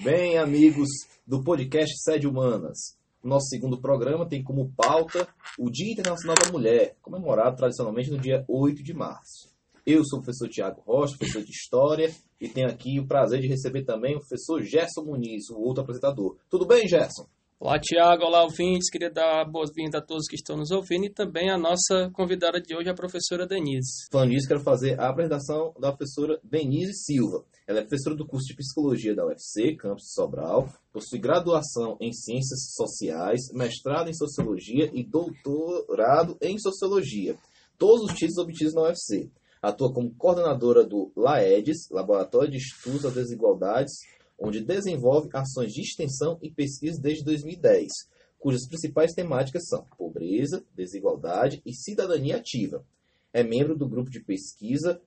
Bem, amigos do podcast Sede Humanas, nosso segundo programa tem como pauta o Dia Internacional da Mulher, comemorado tradicionalmente no dia 8 de março. Eu sou o professor Tiago Rocha, professor de História, e tenho aqui o prazer de receber também o professor Gerson Muniz, o outro apresentador. Tudo bem, Gerson? Olá, Tiago. Olá, ouvintes. Queria dar boas-vindas a todos que estão nos ouvindo e também a nossa convidada de hoje, a professora Denise. Falando nisso, quero fazer a apresentação da professora Denise Silva. Ela é professora do curso de Psicologia da UFC, campus de Sobral, possui graduação em Ciências Sociais, mestrado em Sociologia e doutorado em Sociologia. Todos os títulos obtidos na UFC. Atua como coordenadora do LAEDES, Laboratório de Estudos das Desigualdades, onde desenvolve ações de extensão e pesquisa desde 2010, cujas principais temáticas são pobreza, desigualdade e cidadania ativa. É membro do grupo de pesquisa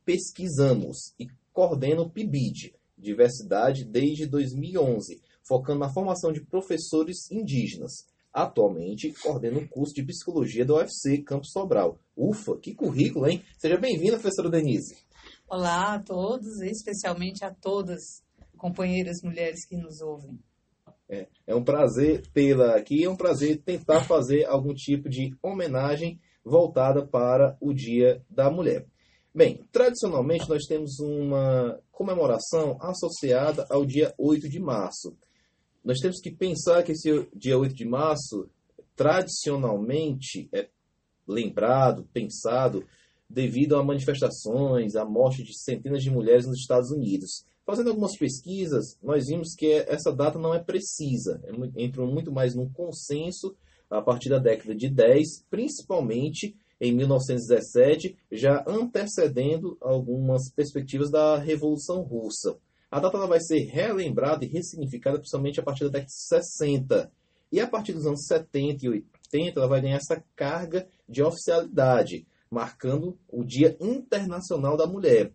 Pesquisamos e coordena o PIBID, Diversidade, desde 2011, focando na formação de professores indígenas. Atualmente, coordena o curso de Psicologia da UFC, Campus Sobral. Ufa, que currículo, hein? Seja bem-vinda, professora Denise. Olá a todos, especialmente a todas companheiras mulheres que nos ouvem. É um prazer tê-la aqui, é um prazer tentar fazer algum tipo de homenagem voltada para o Dia da Mulher. Bem, tradicionalmente nós temos uma comemoração associada ao dia 8 de março. Nós temos que pensar que esse dia 8 de março, tradicionalmente, é lembrado, pensado, devido a manifestações, à morte de centenas de mulheres nos Estados Unidos. Fazendo algumas pesquisas, nós vimos que essa data não é precisa. Entrou muito mais num consenso a partir da década de 10, principalmente em 1917, já antecedendo algumas perspectivas da Revolução Russa. A data ela vai ser relembrada e ressignificada principalmente a partir da década de 60. E a partir dos anos 70 e 80, ela vai ganhar essa carga de oficialidade, marcando o Dia Internacional da Mulher.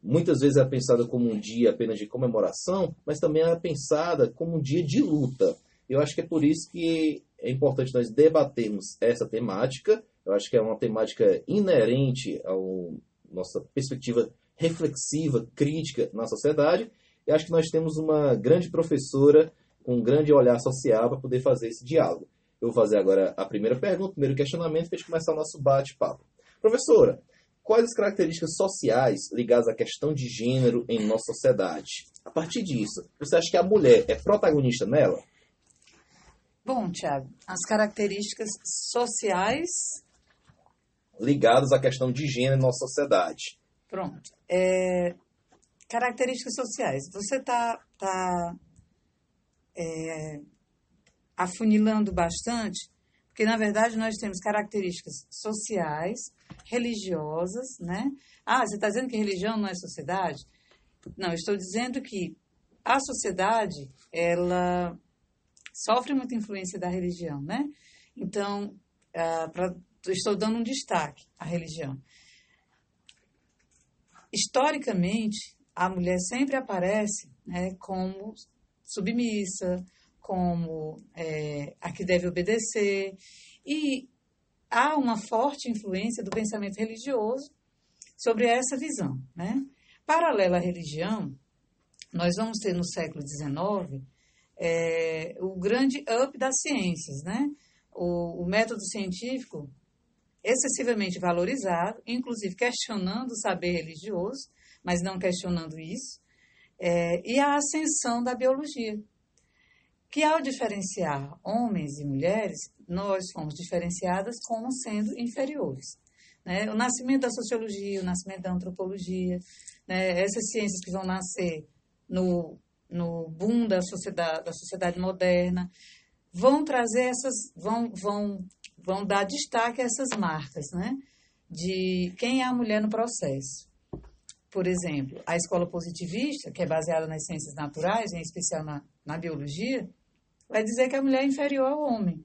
Muitas vezes é pensada como um dia apenas de comemoração, mas também é pensada como um dia de luta. Eu acho que é por isso que é importante nós debatermos essa temática. Eu acho que é uma temática inerente à nossa perspectiva reflexiva, crítica na sociedade. E acho que nós temos uma grande professora com um grande olhar social para poder fazer esse diálogo. Eu vou fazer agora a primeira pergunta, o primeiro questionamento, para a gente começar o nosso bate-papo. Professora, quais as características sociais ligadas à questão de gênero em nossa sociedade? A partir disso, você acha que a mulher é protagonista nela? Bom, Tiago, as características sociais... ligadas à questão de gênero em nossa sociedade. Pronto. Características sociais. Você está afunilando bastante, porque, na verdade, nós temos características sociais, religiosas, né? Ah, você está dizendo que religião não é sociedade? Não, eu estou dizendo que a sociedade, ela sofre muita influência da religião, né? Então, estou dando um destaque à religião. Historicamente, a mulher sempre aparece, né, como submissa, como a que deve obedecer, e há uma forte influência do pensamento religioso sobre essa visão, né? Paralela à religião, nós vamos ter no século XIX o grande up das ciências, né? O método científico excessivamente valorizado, inclusive questionando o saber religioso, mas não questionando isso, e a ascensão da biologia, que ao diferenciar homens e mulheres, nós fomos diferenciadas como sendo inferiores. Né? O nascimento da sociologia, o nascimento da antropologia, né? Essas ciências que vão nascer no boom da sociedade moderna, vão trazer vão dar destaque a essas marcas, né? De quem é a mulher no processo. Por exemplo, a escola positivista, que é baseada nas ciências naturais, em especial na biologia, vai dizer que a mulher é inferior ao homem,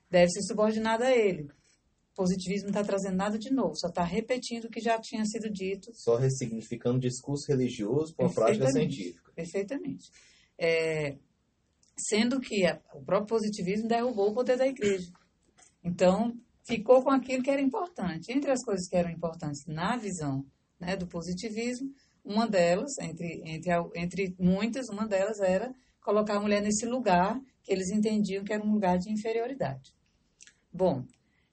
deve ser subordinada a ele. O positivismo não está trazendo nada de novo, só está repetindo o que já tinha sido dito. Só ressignificando o discurso religioso com a prática científica. Perfeitamente. Sendo que o próprio positivismo derrubou o poder da igreja. Então, ficou com aquilo que era importante. Entre as coisas que eram importantes na visão, né, do positivismo, Uma delas, entre muitas, uma delas era colocar a mulher nesse lugar que eles entendiam que era um lugar de inferioridade. Bom,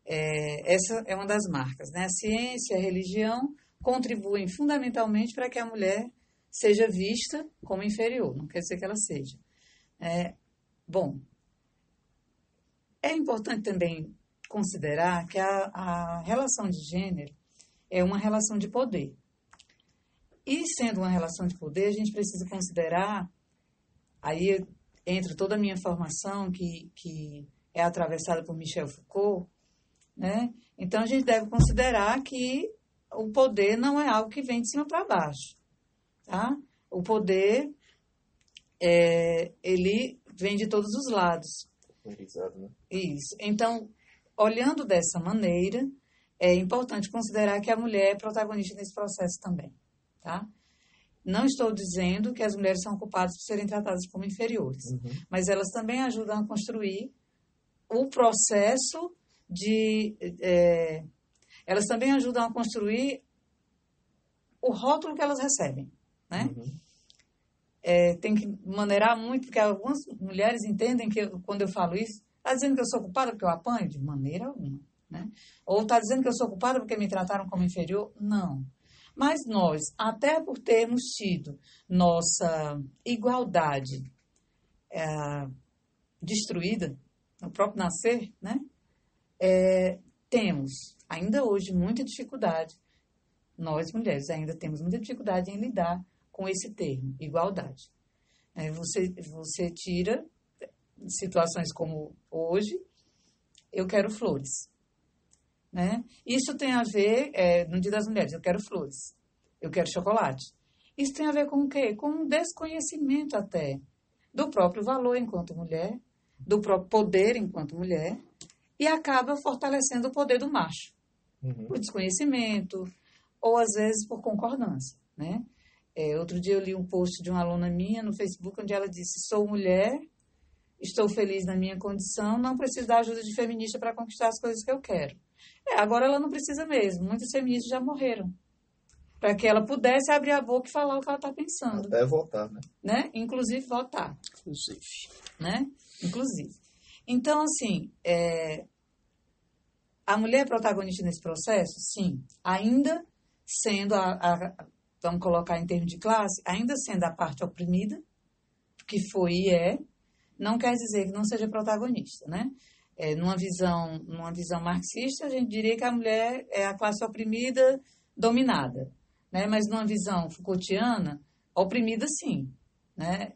essa é uma das marcas, né? A ciência e a religião contribuem fundamentalmente para que a mulher seja vista como inferior, não quer dizer que ela seja. Bom, é importante também considerar que a relação de gênero é uma relação de poder. E sendo uma relação de poder, a gente precisa considerar, aí entra toda a minha formação, que é atravessada por Michel Foucault, né? Então, a gente deve considerar que o poder não é algo que vem de cima para baixo, tá? O poder, ele vem de todos os lados. Exato, né? Isso. Então, olhando dessa maneira, é importante considerar que a mulher é protagonista nesse processo também, tá? Não estou dizendo que as mulheres são culpadas por serem tratadas como inferiores, mas elas também ajudam a construir o processo elas também ajudam a construir o rótulo que elas recebem, né? Tem que maneirar muito, porque algumas mulheres entendem que quando eu falo isso, está dizendo que eu sou culpada porque eu apanho? De maneira alguma, né? Ou está dizendo que eu sou culpada porque me trataram como inferior? Não. Mas nós, até por termos tido nossa igualdade destruída, no próprio nascer, né? Temos, ainda hoje, muita dificuldade, nós mulheres ainda temos muita dificuldade em lidar com esse termo, igualdade. Você tira situações como hoje, eu quero flores, né? Isso tem a ver, no Dia das Mulheres, eu quero flores, eu quero chocolate. Isso tem a ver com o quê? Com um desconhecimento até do próprio valor enquanto mulher, do próprio poder enquanto mulher, e acaba fortalecendo o poder do macho, por desconhecimento, ou às vezes por concordância, né? Outro dia eu li um post de uma aluna minha no Facebook, onde ela disse: sou mulher, estou feliz na minha condição, não preciso da ajuda de feminista para conquistar as coisas que eu quero. Agora ela não precisa mesmo, muitas feministas já morreram, para que ela pudesse abrir a boca e falar o que ela está pensando. Até votar, né? Inclusive votar. Né? Inclusive. Então, assim, a mulher é protagonista nesse processo? Sim. Ainda sendo vamos colocar em termos de classe, ainda sendo a parte oprimida, que foi e não quer dizer que não seja protagonista, né? Numa visão marxista, a gente diria que a mulher é a classe oprimida dominada, né? Mas numa visão Foucaultiana, oprimida sim, né?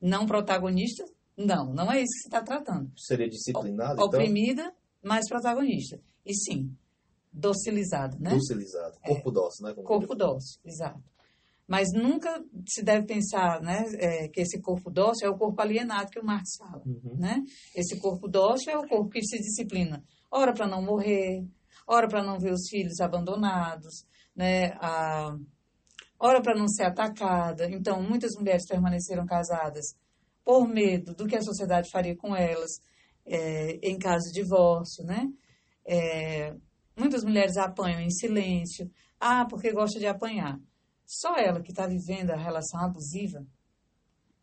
Não protagonista, não é isso que se está tratando. Seria disciplinada, oprimida, então? mas protagonista. E sim, docilizada, né? Docilizada. Corpo dócil, né? Corpo dócil, exato. Mas nunca se deve pensar, né, que esse corpo dócil é o corpo alienado que o Marx fala. Né? Esse corpo dócil é o corpo que se disciplina, ora para não morrer, ora para não ver os filhos abandonados, né, ora para não ser atacada. Então, muitas mulheres permaneceram casadas por medo do que a sociedade faria com elas em caso de divórcio, né? Muitas mulheres apanham em silêncio, porque gosta de apanhar. Só ela que está vivendo a relação abusiva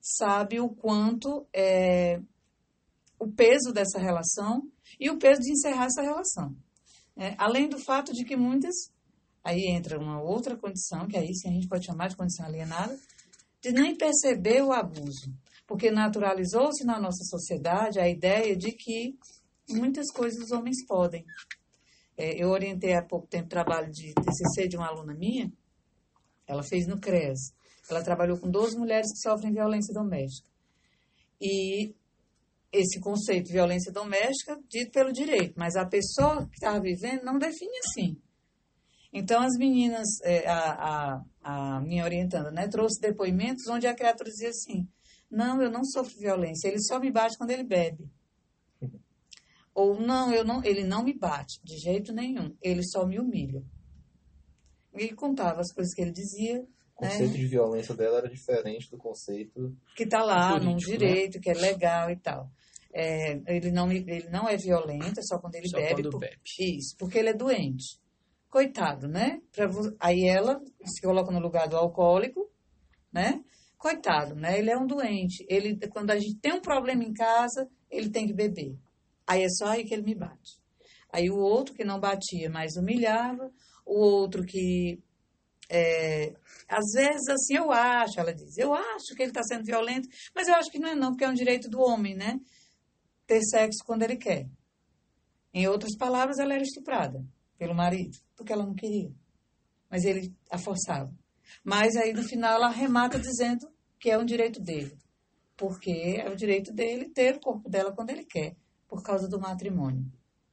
sabe o quanto o peso dessa relação e o peso de encerrar essa relação. Além do fato de que muitas, aí entra uma outra condição, que aí sim a gente pode chamar de condição alienada, de nem perceber o abuso. Porque naturalizou-se na nossa sociedade a ideia de que muitas coisas os homens podem. Eu orientei há pouco tempo trabalho de TCC de uma aluna minha, ela fez no CREAS. Ela trabalhou com 12 mulheres que sofrem violência doméstica. E esse conceito de violência doméstica dito pelo direito, mas a pessoa que estava vivendo não define assim. Então, as meninas, a minha orientanda, né, trouxe depoimentos onde a criatura dizia assim: não, eu não sofro violência, ele só me bate quando ele bebe. Ou não, ele não me bate, de jeito nenhum, ele só me humilha. Ele contava as coisas que ele dizia. O conceito de violência dela era diferente do conceito que está lá jurídico, no direito, né? Que é legal e tal. Ele não é violento, é só quando ele bebe. Quando bebe. Isso, porque ele é doente. coitado, né? Aí ela se coloca no lugar do alcoólico, né? Coitado, né? Ele é um doente. Quando a gente tem um problema em casa, ele tem que beber. Aí é só aí que ele me bate. Aí o outro que não batia, mas humilhava. O outro que, às vezes, assim, ela diz, eu acho que ele está sendo violento, mas eu acho que não é não, porque é um direito do homem, né? Ter sexo quando ele quer. Em outras palavras, ela era estuprada pelo marido, porque ela não queria. Mas ele a forçava. Mas aí, no final, ela arremata dizendo que é um direito dele. Porque é o direito dele ter o corpo dela quando ele quer, por causa do matrimônio.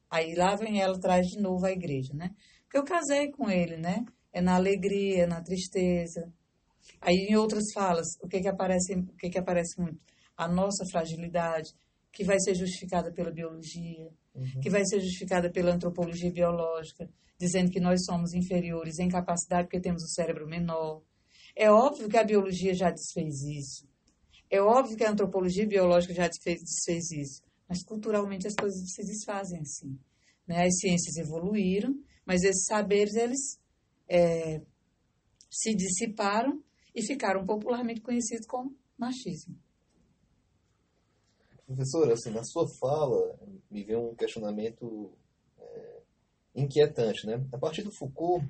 Aí lá vem ela, traz de novo a igreja, né? Porque eu casei com ele, né? É na alegria, é na tristeza. Aí em outras falas, o que aparece muito? A nossa fragilidade, que vai ser justificada pela biologia, que vai ser justificada pela antropologia biológica, dizendo que nós somos inferiores em capacidade porque temos o cérebro menor. É óbvio que a biologia já desfez isso. É óbvio que a antropologia biológica já desfez isso. Mas culturalmente as coisas se desfazem assim, né? As ciências evoluíram, mas esses saberes, eles se dissiparam e ficaram popularmente conhecidos como machismo. Professora, assim, na sua fala, me veio um questionamento inquietante, né? A partir do Foucault,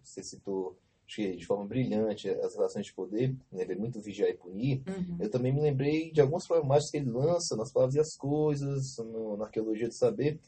você citou, acho que de forma brilhante, as relações de poder, né? Ele é muito vigiar e punir. Eu também me lembrei de algumas problemáticas que ele lança nas Palavras e as Coisas, na Arqueologia do Saber.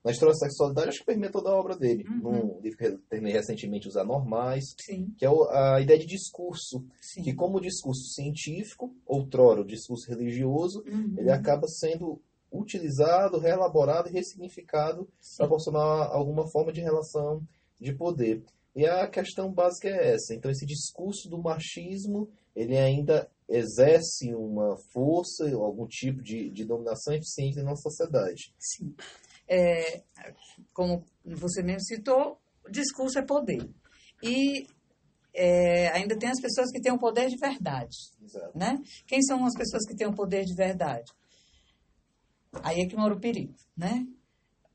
Na História da Sexualidade, acho que permeia toda a obra dele. Num livro que eu terminei recentemente, Os Anormais, Sim. que é a ideia de discurso. Sim. Que como o discurso científico, outrora o discurso religioso, ele acaba sendo utilizado, reelaborado e ressignificado para proporcionar alguma forma de relação de poder. E a questão básica é essa. Então, esse discurso do machismo, ele ainda exerce uma força, algum tipo de dominação eficiente na nossa sociedade. Sim. Como você mesmo citou, o discurso é poder. E ainda tem as pessoas que têm o poder de verdade. Exato. Né? Quem são as pessoas que têm o poder de verdade? Aí é que mora o perigo, né?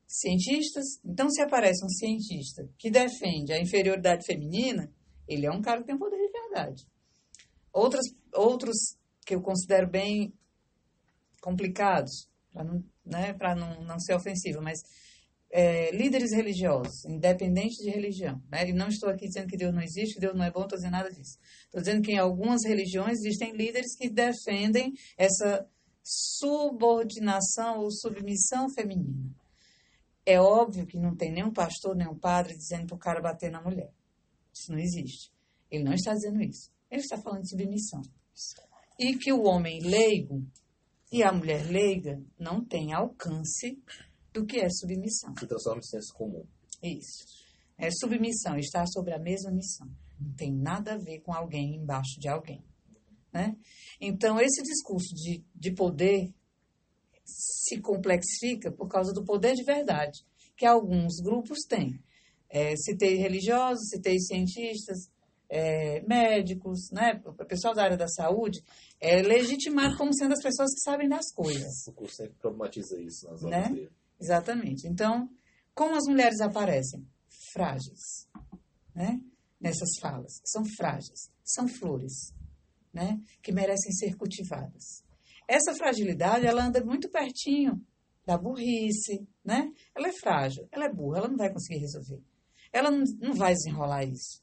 Cientistas. Então, se aparece um cientista que defende a inferioridade feminina, ele é um cara que tem o poder de verdade. Outros que eu considero bem complicados, para não ser ofensiva, mas líderes religiosos, independente de religião. Né? E não estou aqui dizendo que Deus não existe, que Deus não é bom, estou dizendo nada disso. Estou dizendo que em algumas religiões existem líderes que defendem essa subordinação ou submissão feminina. É óbvio que não tem nenhum pastor, nenhum padre dizendo para o cara bater na mulher. Isso não existe. Ele não está dizendo isso. Ele está falando de submissão. E que o homem leigo e a mulher leiga não têm alcance do que é submissão. Se transforma em senso comum. Isso. É submissão, estar sobre a mesma missão. Não tem nada a ver com alguém embaixo de alguém. Né? Então, esse discurso de poder se complexifica por causa do poder de verdade que alguns grupos têm. Citei religiosos, citei cientistas, médicos, né? O pessoal da área da saúde é legitimado como sendo as pessoas que sabem das coisas. O curso sempre problematiza isso nas obras Né? dele. Exatamente. Então, como as mulheres aparecem? Frágeis, né? Nessas falas. São frágeis, são flores, né? Que merecem ser cultivadas. Essa fragilidade, ela anda muito pertinho da burrice, né? Ela é frágil, ela é burra, ela não vai conseguir resolver. Ela não vai desenrolar isso.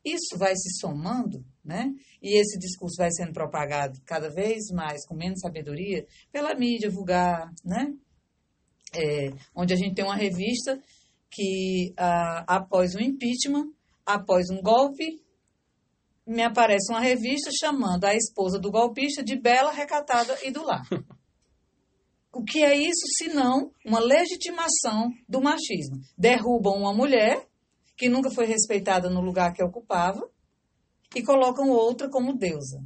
Isso vai se somando, né? E esse discurso vai sendo propagado cada vez mais, com menos sabedoria, pela mídia vulgar, né? Onde a gente tem uma revista que, após um impeachment, após um golpe, me aparece uma revista chamando a esposa do golpista de bela, recatada e do lar. O que é isso, senão uma legitimação do machismo? Derrubam uma mulher que nunca foi respeitada no lugar que ocupava e colocam outra como deusa.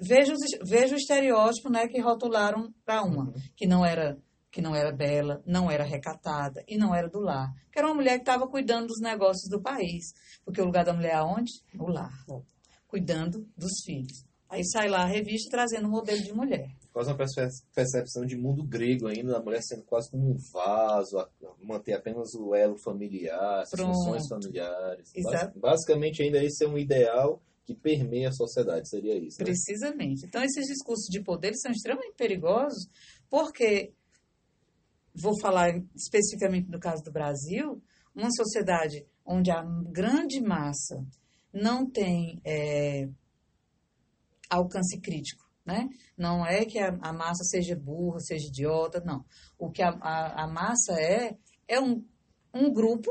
Veja o estereótipo, né, que rotularam para uma, que não era bela, não era recatada e não era do lar. Que era uma mulher que estava cuidando dos negócios do país. Porque o lugar da mulher é aonde? No lar. Cuidando dos filhos. Aí sai lá a revista trazendo um modelo de mulher. Quase uma percepção de mundo grego ainda, a mulher sendo quase como um vaso, manter apenas o elo familiar, as funções familiares. Basicamente, ainda esse é um ideal que permeia a sociedade, seria isso, né? Precisamente. Então, esses discursos de poder são extremamente perigosos, porque, vou falar especificamente no caso do Brasil, uma sociedade onde a grande massa não tem alcance crítico, né? Não é que a massa seja burra, seja idiota, não. O que a massa é um grupo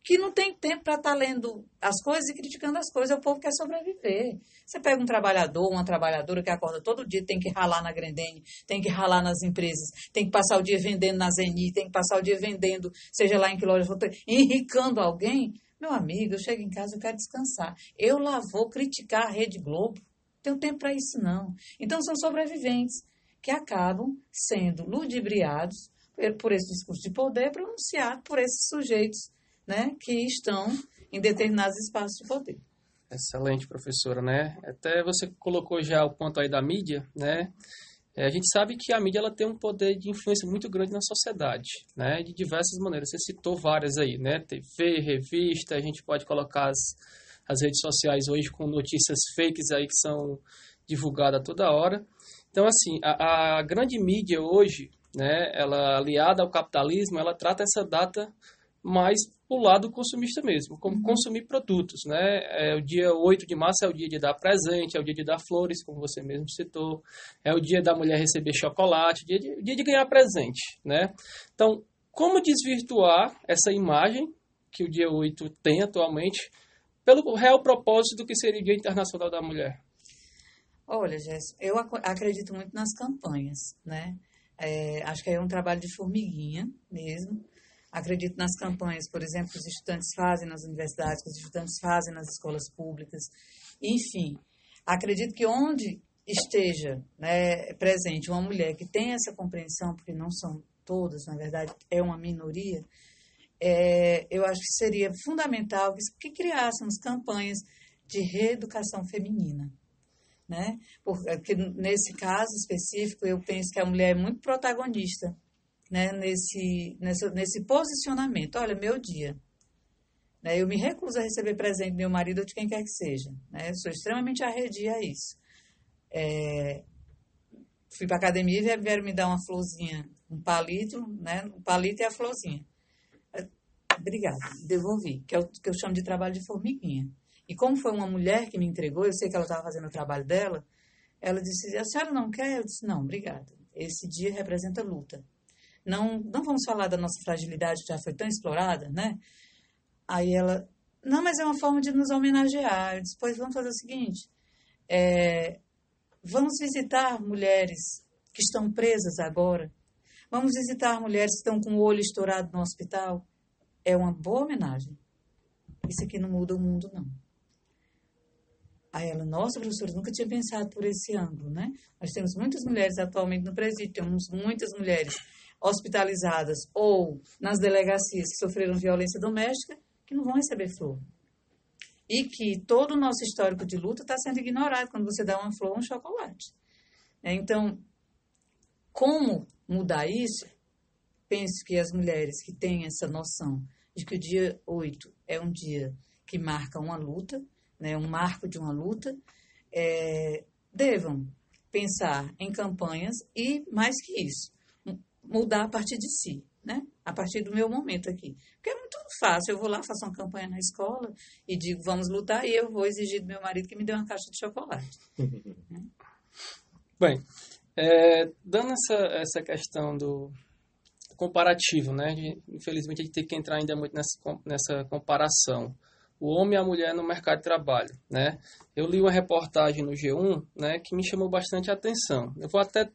que não tem tempo para estar lendo as coisas e criticando as coisas. O povo quer sobreviver. Você pega um trabalhador, uma trabalhadora que acorda todo dia, tem que ralar na Grendene, tem que ralar nas empresas, tem que passar o dia vendendo na Zeni, tem que passar o dia vendendo, seja lá em que loja for, enricando alguém. Meu amigo, eu chego em casa, eu quero descansar. Eu lá vou criticar a Rede Globo. Não tenho tempo para isso, não. Então, são sobreviventes que acabam sendo ludibriados por esse discurso de poder pronunciado por esses sujeitos, né, que estão em determinados espaços de poder. Excelente, professora, né? Até você colocou já o ponto aí da mídia, né? A gente sabe que a mídia ela tem um poder de influência muito grande na sociedade, né? De diversas maneiras. Você citou várias aí, né? TV, revista, a gente pode colocar as redes sociais hoje com notícias fakes aí que são divulgadas toda hora. Então, assim, a grande mídia hoje, né? Ela aliada ao capitalismo, ela trata essa data mais pro lado consumista mesmo, como consumir produtos, né? O dia 8 de março é o dia de dar presente, é o dia de dar flores, como você mesmo citou, é o dia da mulher receber chocolate, o dia de ganhar presente, né? Então, como desvirtuar essa imagem que o dia 8 tem atualmente pelo real propósito do que seria o Dia Internacional da Mulher? Olha, Jéssica, eu acredito muito nas campanhas, né? Acho que é um trabalho de formiguinha mesmo. Acredito nas campanhas, por exemplo, que os estudantes fazem nas universidades, que os estudantes fazem nas escolas públicas. Enfim, acredito que onde esteja, né, presente uma mulher que tem essa compreensão, porque não são todas, na verdade, é uma minoria, eu acho que seria fundamental que criássemos campanhas de reeducação feminina, né? Porque nesse caso específico, eu penso que a mulher é muito protagonista, né, nesse posicionamento. Olha, meu dia, né, eu me recuso a receber presente do meu marido ou de quem quer que seja, né, eu sou extremamente arredia a isso. Fui para a academia e vieram me dar uma florzinha, um palito, né, um palito e a florzinha. Obrigada, devolvi, que é o que eu chamo de trabalho de formiguinha. E como foi uma mulher que me entregou, eu sei que ela estava fazendo o trabalho dela, ela disse: a senhora não quer? Eu disse: não, obrigada, esse dia representa luta. Não vamos falar da nossa fragilidade, que já foi tão explorada, né? Aí ela, não, mas é uma forma de nos homenagear. Eu disse: pois vamos fazer o seguinte, vamos visitar mulheres que estão presas agora, vamos visitar mulheres que estão com o olho estourado no hospital. É uma boa homenagem. Isso aqui não muda o mundo, não. Aí ela: nossa, professora, nunca tinha pensado por esse ângulo, né? Nós temos muitas mulheres atualmente no presídio, temos muitas mulheres hospitalizadas ou nas delegacias que sofreram violência doméstica, que não vão receber flor. E que todo o nosso histórico de luta está sendo ignorado quando você dá uma flor ou um chocolate. Então, como mudar isso? Penso que as mulheres que têm essa noção de que o dia 8 é um dia que marca uma luta, né, um marco de uma luta, devam pensar em campanhas e, mais que isso, mudar a partir de si, né? A partir do meu momento aqui. Porque é muito fácil, eu vou lá, faço uma campanha na escola e digo: vamos lutar, e eu vou exigir do meu marido que me dê uma caixa de chocolate. Bem, dando essa questão do comparativo, né? Infelizmente a gente tem que entrar ainda muito nessa comparação. O homem e a mulher no mercado de trabalho, né? Eu li uma reportagem no G1, né, que me chamou bastante a atenção. Eu vou até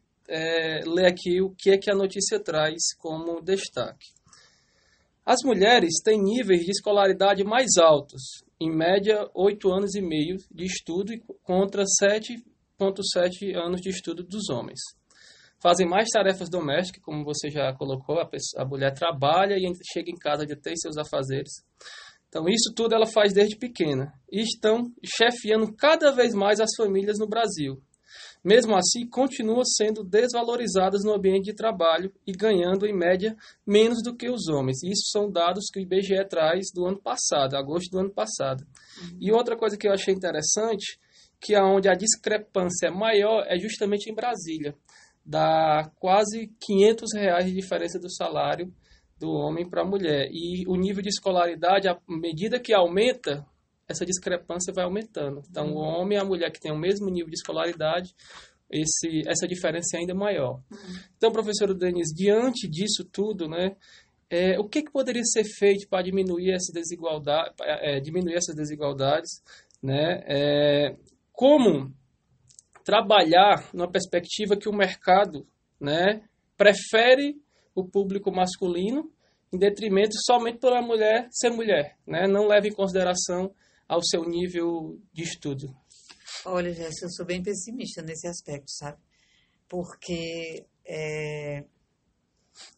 ler aqui o que é que a notícia traz como destaque. As mulheres têm níveis de escolaridade mais altos, em média 8 anos e meio de estudo contra 7,7 anos de estudo dos homens. Fazem mais tarefas domésticas, como você já colocou, a mulher trabalha e chega em casa de ter seus afazeres. Então, isso tudo ela faz desde pequena. E estão chefiando cada vez mais as famílias no Brasil. Mesmo assim, continuam sendo desvalorizadas no ambiente de trabalho e ganhando, em média, menos do que os homens. Isso são dados que o IBGE traz do ano passado, agosto do ano passado. E outra coisa que eu achei interessante, que é onde a discrepância é maior, é justamente em Brasília. Dá quase R$ 500 de diferença do salário do homem para a mulher. E o nível de escolaridade, à medida que aumenta, essa discrepância vai aumentando. Então, o homem e a mulher que têm o mesmo nível de escolaridade, essa diferença é ainda maior. Então, professora Denise, diante disso tudo, né, o que poderia ser feito para diminuir essa desigualdade, diminuir essas desigualdades, né? Como trabalhar numa perspectiva que o mercado, né, prefere o público masculino em detrimento somente pela mulher ser mulher, né? Não leva em consideração ao seu nível de estudo. Olha, Jéssica, eu sou bem pessimista nesse aspecto, sabe? Porque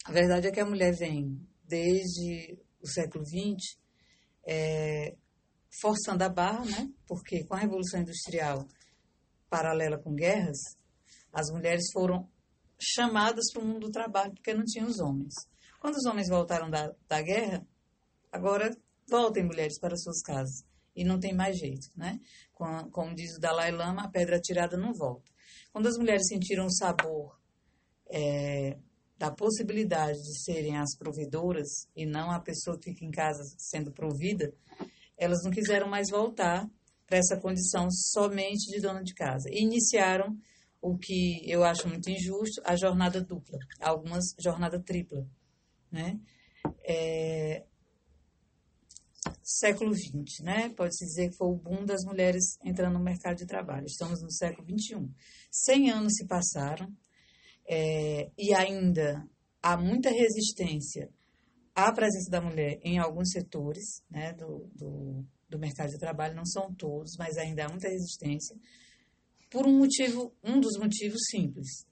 a verdade é que a mulher vem, desde o século XX, forçando a barra, né? Porque com a Revolução Industrial, paralela com guerras, as mulheres foram chamadas para o mundo do trabalho porque não tinham os homens. Quando os homens voltaram da guerra, agora voltem mulheres para suas casas. E não tem mais jeito, né? Como diz o Dalai Lama, a pedra atirada não volta. Quando as mulheres sentiram o sabor da possibilidade de serem as provedoras e não a pessoa que fica em casa sendo provida, elas não quiseram mais voltar para essa condição somente de dona de casa. E iniciaram o que eu acho muito injusto, a jornada dupla, algumas jornada tripla, né? Século XX, né? Pode-se dizer que foi o boom das mulheres entrando no mercado de trabalho. Estamos no século XXI. 100 anos se passaram e ainda há muita resistência à presença da mulher em alguns setores, né, do mercado de trabalho. Não são todos, mas ainda há muita resistência por um dos motivos simples,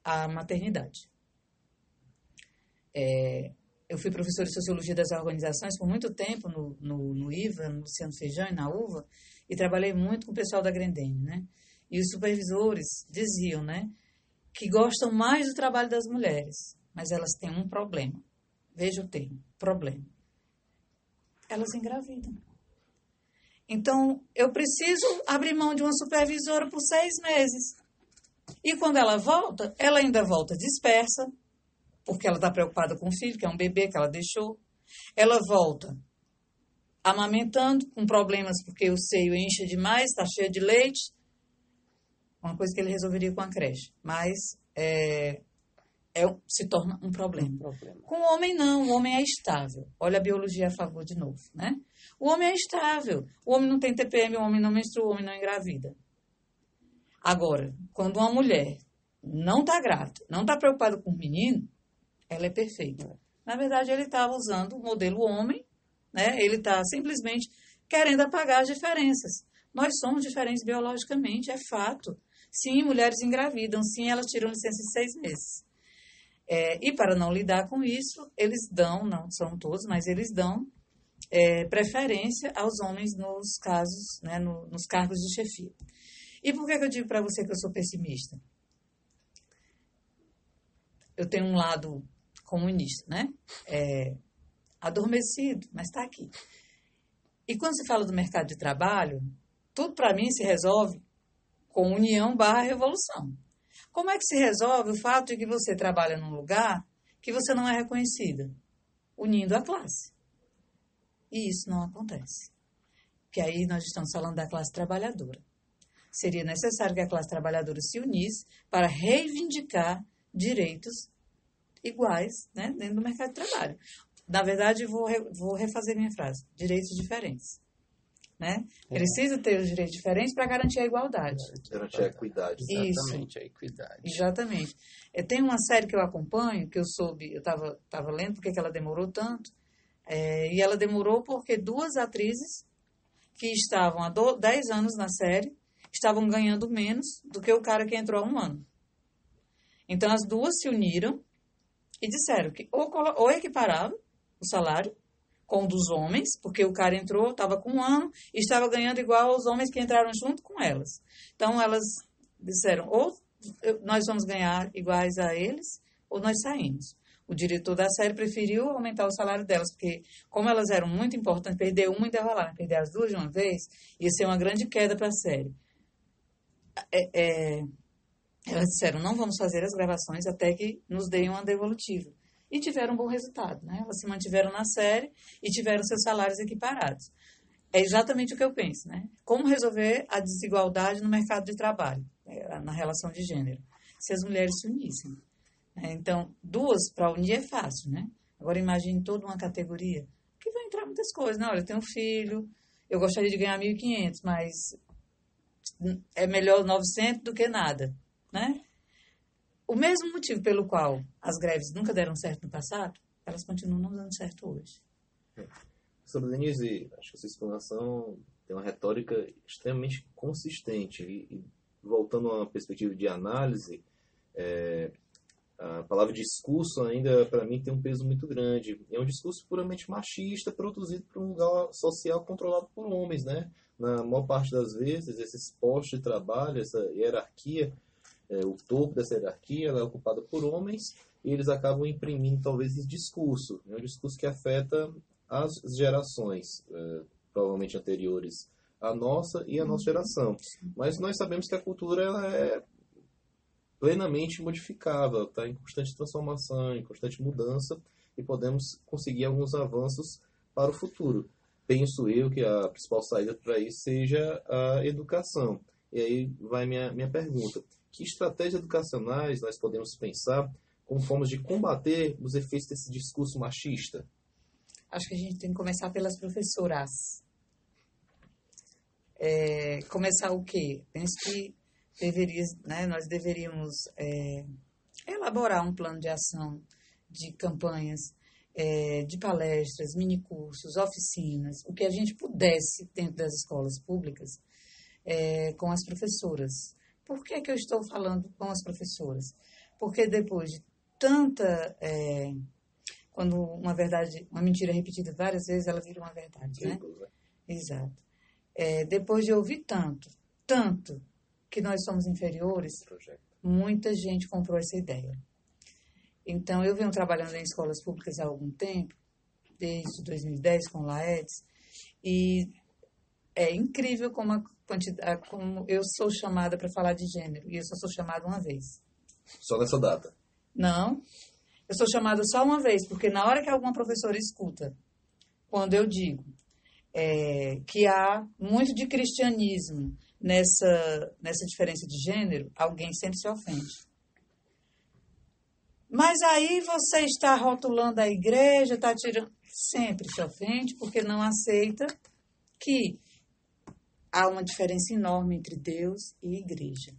a maternidade. Eu fui professora de Sociologia das Organizações por muito tempo no IVA, no Luciano Feijão e na UVA, e trabalhei muito com o pessoal da Grendene, né? E os supervisores diziam, né, que gostam mais do trabalho das mulheres, mas elas têm um problema. Veja o termo, problema. Elas engravidam. Então, eu preciso abrir mão de uma supervisora por 6 meses. E quando ela volta, ela ainda volta dispersa, porque ela está preocupada com o filho, que é um bebê que ela deixou. Ela volta amamentando, com problemas porque o seio enche demais, está cheio de leite. Uma coisa que ele resolveria com a creche. Mas se torna um problema. Com o homem, não. O homem é estável. Olha a biologia a favor de novo, né? O homem é estável. O homem não tem TPM, o homem não menstrua, o homem não engravida. Agora, quando uma mulher não está grávida, não está preocupada com o menino, ela é perfeita. Na verdade, ele estava usando o modelo homem, né? Ele está simplesmente querendo apagar as diferenças. Nós somos diferentes biologicamente, é fato. Sim, mulheres engravidam, sim, elas tiram licença de 6 meses. E para não lidar com isso, eles dão, não são todos, mas eles dão preferência aos homens nos casos, né, nos cargos de chefia. E por que eu digo para você que eu sou pessimista? Eu tenho um lado comunista, né? Adormecido, mas está aqui. E quando se fala do mercado de trabalho, tudo para mim se resolve com união/revolução. Como é que se resolve o fato de que você trabalha num lugar que você não é reconhecida? Unindo a classe. E isso não acontece. Porque aí nós estamos falando da classe trabalhadora. Seria necessário que a classe trabalhadora se unisse para reivindicar direitos iguais, né, dentro do mercado de trabalho. Na verdade, vou refazer minha frase. Direitos diferentes. Né? Precisa ter os direitos diferentes para garantir a igualdade. Garantir a equidade. Exatamente, a equidade. Exatamente. Tem uma série que eu acompanho, que eu estava lendo porque ela demorou tanto, e ela demorou porque 2 atrizes que estavam há 10 anos na série estavam ganhando menos do que o cara que entrou há 1 ano. Então, as duas se uniram e disseram que ou equiparavam o salário, com o dos homens, porque o cara entrou, estava com 1 ano e estava ganhando igual aos homens que entraram junto com elas. Então, elas disseram, ou nós vamos ganhar iguais a eles, ou nós saímos. O diretor da série preferiu aumentar o salário delas, porque como elas eram muito importantes, perder uma e derrolar, perder as duas de uma vez, ia ser uma grande queda para a série. Elas disseram, não vamos fazer as gravações até que nos deem uma devolutiva. E tiveram um bom resultado, né? Elas se mantiveram na série e tiveram seus salários equiparados. É exatamente o que eu penso, né? Como resolver a desigualdade no mercado de trabalho, na relação de gênero, se as mulheres se unissem. Então, 2 para unir é fácil, né? Agora, imagine toda uma categoria que vai entrar muitas coisas. Não, olha, eu tenho um filho, eu gostaria de ganhar 1.500, mas é melhor 900 do que nada, né? O mesmo motivo pelo qual as greves nunca deram certo no passado, elas continuam não dando certo hoje. Professora Denise, acho que essa explanação tem uma retórica extremamente consistente. E voltando a uma perspectiva de análise, a palavra discurso ainda, para mim, tem um peso muito grande. É um discurso puramente machista, produzido por um lugar social controlado por homens, né? Na maior parte das vezes, esses postos de trabalho, essa hierarquia, o topo dessa hierarquia, ela é ocupada por homens, e eles acabam imprimindo, talvez, esse discurso. É um discurso que afeta as gerações, provavelmente anteriores à nossa e à nossa geração. Mas nós sabemos que a cultura ela é plenamente modificável, está em constante transformação, em constante mudança, e podemos conseguir alguns avanços para o futuro. Penso eu que a principal saída para isso seja a educação. E aí vai minha pergunta. Que estratégias educacionais nós podemos pensar como formas de combater os efeitos desse discurso machista? Acho que a gente tem que começar pelas professoras. Começar o quê? Penso que nós deveríamos elaborar um plano de ação, de campanhas, de palestras, minicursos, oficinas, o que a gente pudesse dentro das escolas públicas com as professoras. Por que eu estou falando com as professoras? Porque depois de tanta... quando uma mentira é repetida várias vezes, ela vira uma verdade, né? Exato. Depois de ouvir tanto que nós somos inferiores, muita gente comprou essa ideia. Então, eu venho trabalhando em escolas públicas há algum tempo, desde 2010 com o Laedes, e é incrível como eu sou chamada para falar de gênero, e eu só sou chamada uma vez. Só nessa data? Não, eu sou chamada só uma vez, porque na hora que alguma professora escuta, quando eu digo que há muito de cristianismo nessa diferença de gênero, alguém sempre se ofende. Mas aí você está rotulando a igreja, está tirando... Sempre se ofende, porque não aceita que há uma diferença enorme entre Deus e igreja.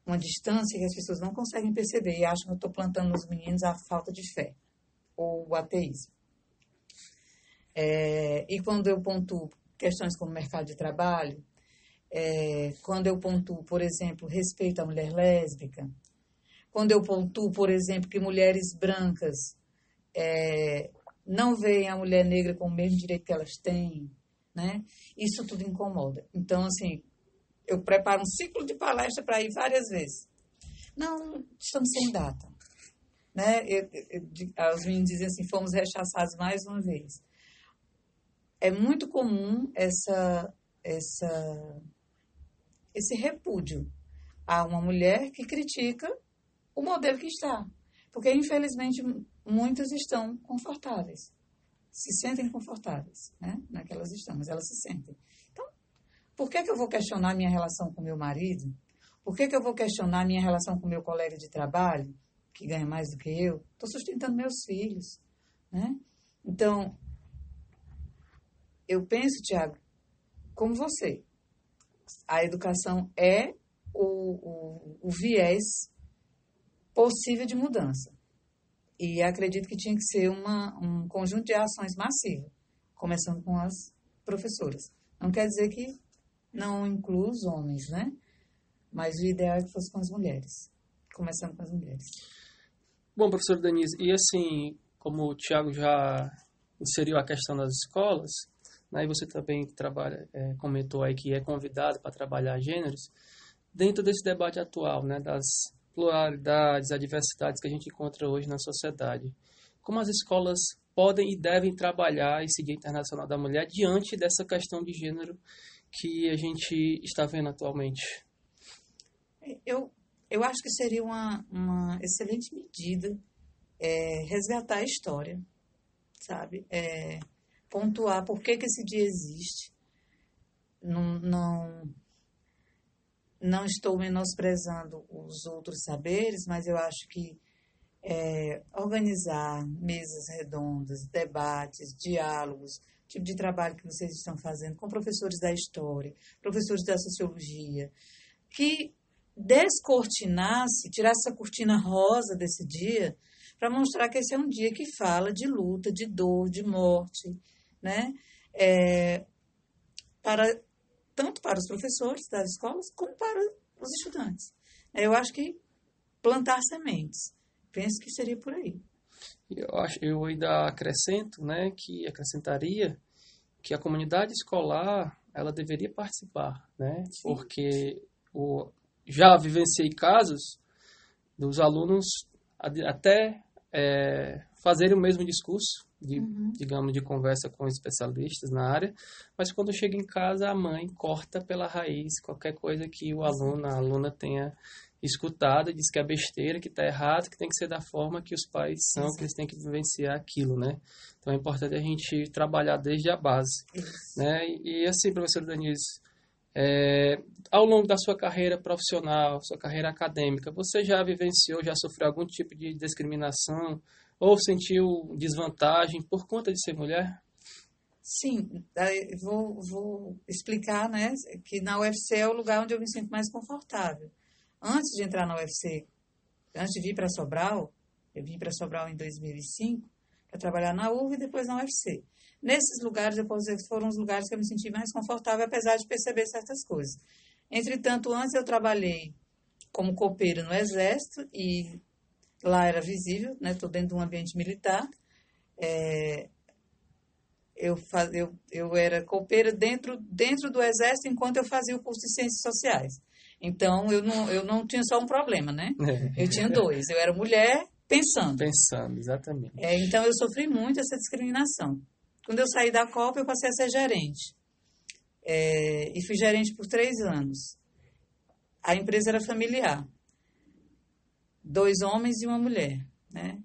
Uma distância que as pessoas não conseguem perceber e acham que eu estou plantando nos meninos a falta de fé ou o ateísmo. E quando eu pontuo questões como mercado de trabalho, quando eu pontuo, por exemplo, respeito à mulher lésbica, quando eu pontuo, por exemplo, que mulheres brancas não veem a mulher negra com o mesmo direito que elas têm, né? Isso tudo incomoda. Então, assim, eu preparo um ciclo de palestra para ir várias vezes. Não, estamos sem data. Né? Os meninos dizem assim, fomos rechaçados mais uma vez. É muito comum esse repúdio a uma mulher que critica o modelo que está. Porque, infelizmente, muitas estão confortáveis. Se sentem confortáveis, né? Não é que elas estão, mas elas se sentem. Então, por que eu vou questionar minha relação com meu marido? Por que eu vou questionar minha relação com meu colega de trabalho, que ganha mais do que eu? Estou sustentando meus filhos, né? Então, eu penso, Tiago, como você. A educação é o viés possível de mudança. E acredito que tinha que ser um conjunto de ações massivo, começando com as professoras. Não quer dizer que não inclua os homens, né? Mas o ideal é que fosse com as mulheres, começando com as mulheres. Bom, professor Denise, e assim, como o Tiago já inseriu a questão das escolas, né, e você também comentou aí que é convidado para trabalhar gêneros, dentro desse debate atual, né, das pluralidades, adversidades que a gente encontra hoje na sociedade. Como as escolas podem e devem trabalhar esse Dia Internacional da Mulher diante dessa questão de gênero que a gente está vendo atualmente? Eu acho que seria uma excelente medida resgatar a história, sabe? Pontuar por que esse dia existe. Não estou menosprezando os outros saberes, mas eu acho que organizar mesas redondas, debates, diálogos, tipo de trabalho que vocês estão fazendo com professores da história, professores da sociologia, que descortinasse, tirasse essa cortina rosa desse dia, para mostrar que esse é um dia que fala de luta, de dor, de morte, né? Tanto para os professores das escolas, como para os estudantes. Eu acho que plantar sementes. Penso que seria por aí. Eu ainda acrescentaria que a comunidade escolar, ela deveria participar, né? Sim. Porque já vivenciei casos dos alunos até fazerem o mesmo discurso, digamos, de conversa com especialistas na área, mas quando chega em casa, a mãe corta pela raiz qualquer coisa que a aluna tenha escutado, diz que é besteira, que está errado, que tem que ser da forma que os pais são, que eles têm que vivenciar aquilo, né? Então é importante a gente trabalhar desde a base, né? E assim, professor Denise, ao longo da sua carreira profissional, sua carreira acadêmica, você já vivenciou, já sofreu algum tipo de discriminação ou sentiu desvantagem por conta de ser mulher? Sim, vou explicar, né, que na UFC é o lugar onde eu me sinto mais confortável. Antes de entrar na UFC, antes de vir para Sobral, eu vim para Sobral em 2005 para trabalhar na UV e depois na UFC. Nesses lugares, eu posso dizer que foram os lugares que eu me senti mais confortável, apesar de perceber certas coisas. Entretanto, antes eu trabalhei como copeira no Exército e lá era visível, né? Estou dentro de um ambiente militar. Eu era copeira dentro do Exército enquanto eu fazia o curso de Ciências Sociais. Então, eu não tinha só um problema, né? Eu tinha dois. Eu era mulher pensando. Pensando, exatamente. Então, eu sofri muito essa discriminação. Quando eu saí da Copa, eu passei a ser gerente. E fui gerente por 3 anos. A empresa era familiar. 2 homens e uma mulher, né?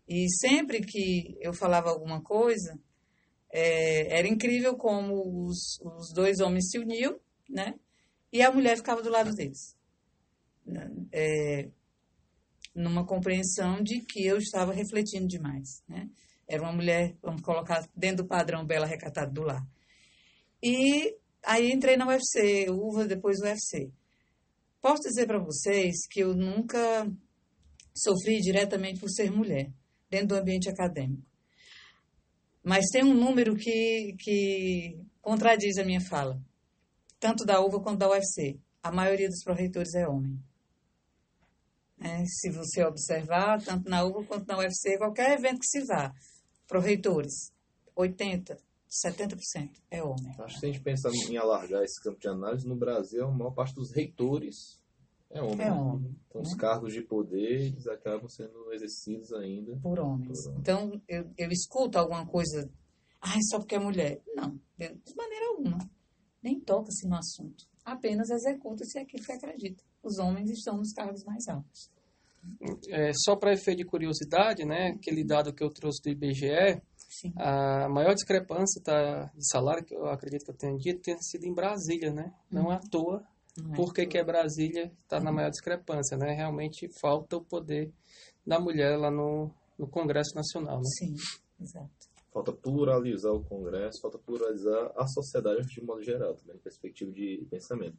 E sempre que eu falava alguma coisa, era incrível como os 2 homens se uniam, né? E a mulher ficava do lado deles. Numa compreensão de que eu estava refletindo demais, né? Era uma mulher, vamos colocar, dentro do padrão bela recatada do lar. E aí entrei na UFC, UVA, depois UFC. Posso dizer para vocês que eu nunca sofri diretamente por ser mulher, dentro do ambiente acadêmico. Mas tem um número que contradiz a minha fala, tanto da UVA quanto da UFC. A maioria dos pró-reitores é homem. Se você observar, tanto na UVA quanto na UFC, qualquer evento que se vá, pró-reitores, 80%, 70% é homem. Acho que se a gente pensar em alargar esse campo de análise, no Brasil, a maior parte dos reitores é homem. Homem. Então, os cargos de poder, eles acabam sendo exercidos ainda por homens. Então, eu escuto alguma coisa, só porque é mulher. Não, de maneira alguma. Nem toca-se no assunto. Apenas executa-se aquilo que acredita. Os homens estão nos cargos mais altos. Só para efeito de curiosidade, né, aquele dado que eu trouxe do IBGE, sim, a maior discrepância de salário, que eu acredito que eu tenha dito, tem sido em Brasília, né? Não à toa. Por que Brasília está na maior discrepância, né? Realmente falta o poder da mulher lá no Congresso Nacional, né? Sim, exato. Falta pluralizar o Congresso, falta pluralizar a sociedade de modo geral, também, em perspectiva de pensamento.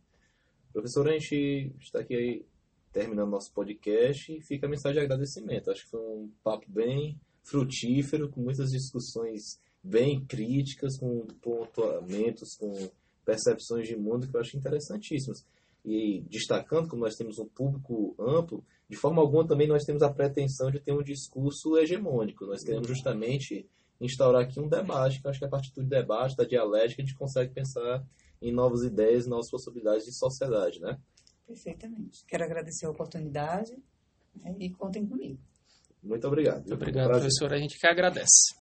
Professor, a gente está aqui terminando nosso podcast e fica a mensagem de agradecimento. Acho que foi um papo bem frutífero, com muitas discussões bem críticas, com pontuamentos, com percepções de mundo que eu acho interessantíssimas. E destacando, como nós temos um público amplo, de forma alguma também nós temos a pretensão de ter um discurso hegemônico. Nós queremos justamente instaurar aqui um debate, que eu acho que a partir do debate, da dialética, a gente consegue pensar em novas ideias, novas possibilidades de sociedade, né? Perfeitamente. Quero agradecer a oportunidade, né, e contem comigo. Muito obrigado. Muito obrigado, professor. A gente que agradece.